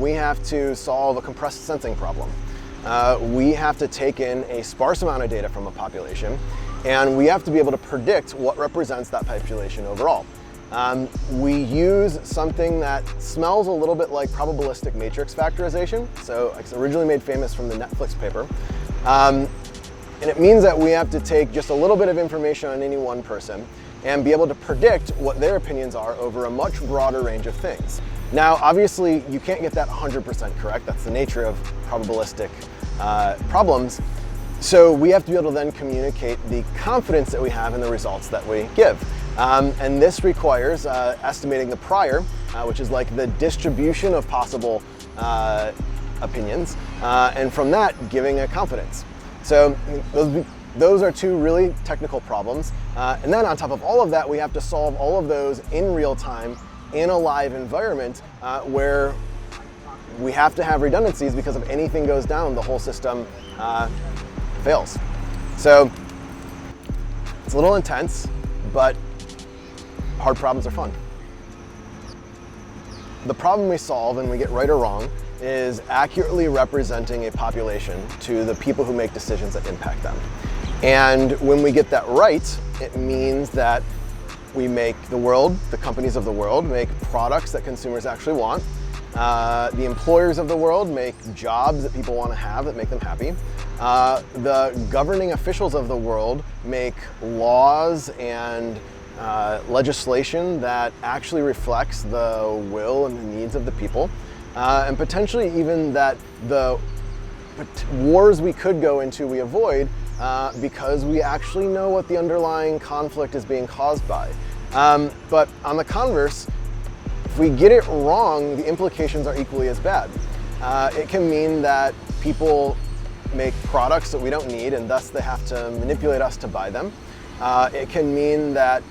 We have to solve a compressed sensing problem. We have to take in a sparse amount of data from a population, and we have to be able to predict what represents that population overall. We use something that smells a little bit like probabilistic matrix factorization. So it's originally made famous from the Netflix paper. And it means that we have to take just a little bit of information on any one person and be able to predict what their opinions are over a much broader range of things. Now, obviously, you can't get that 100% correct. That's the nature of probabilistic problems. So we have to be able to then communicate the confidence that we have in the results that we give. And this requires estimating the prior, which is like the distribution of possible opinions, and from that, giving a confidence. So those are two really technical problems. And then on top of all of that, we have to solve all of those in real time in a live environment where we have to have redundancies, because if anything goes down, the whole system fails. So it's a little intense, but hard problems are fun. The problem we solve, and we get right or wrong, is accurately representing a population to the people who make decisions that impact them. And when we get that right, it means that we make the world, the companies of the world, make products that consumers actually want. The employers of the world make jobs that people want to have, that make them happy. The governing officials of the world make laws and legislation that actually reflects the will and the needs of the people. And potentially even that the wars we could go into we avoid because we actually know what the underlying conflict is being caused by. But on the converse, if we get it wrong, the implications are equally as bad. It can mean that people make products that we don't need, and thus they have to manipulate us to buy them. It can mean that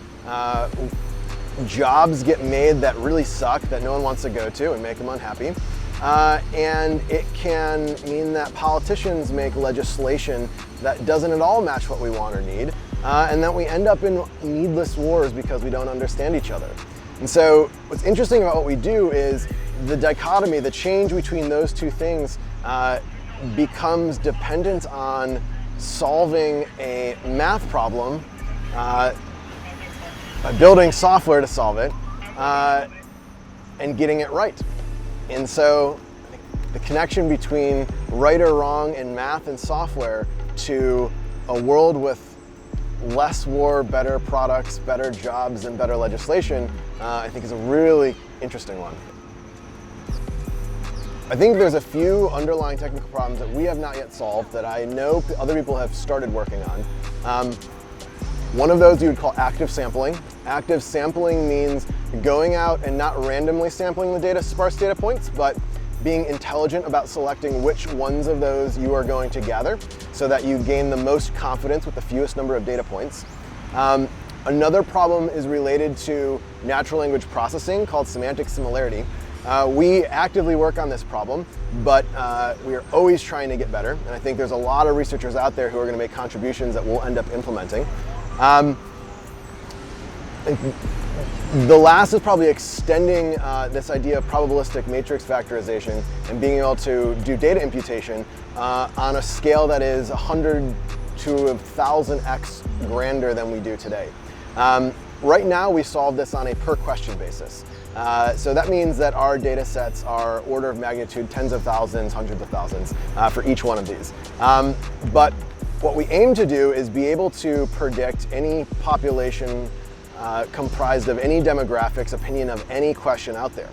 jobs get made that really suck, that no one wants to go to, and make them unhappy. And it can mean that politicians make legislation that doesn't at all match what we want or need, and that we end up in needless wars because we don't understand each other. And so what's interesting about what we do is the dichotomy, the change between those two things becomes dependent on solving a math problem by building software to solve it and getting it right. And so the connection between right or wrong in math and software to a world with less war, better products, better jobs, and better legislation, I think is a really interesting one. I think there's a few underlying technical problems that we have not yet solved that I know other people have started working on. One of those you would call active sampling. Active sampling means going out and not randomly sampling the data, sparse data points, but being intelligent about selecting which ones of those you are going to gather so that you gain the most confidence with the fewest number of data points. Another problem is related to natural language processing called semantic similarity. We actively work on this problem, but we are always trying to get better. And I think there's a lot of researchers out there who are going to make contributions that we'll end up implementing. The last is probably extending this idea of probabilistic matrix factorization and being able to do data imputation on a scale that is 100 to 1,000x grander than we do today. Right now, we solve this on a per question basis. So that means that our data sets are order of magnitude tens of thousands, hundreds of thousands for each one of these. But what we aim to do is be able to predict any population comprised of any demographics, opinion of any question out there.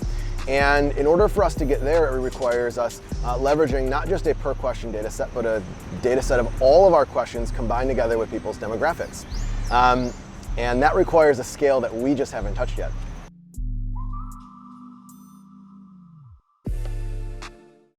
And in order for us to get there, it requires us leveraging not just a per question data set, but a data set of all of our questions combined together with people's demographics. And that requires a scale that we just haven't touched yet.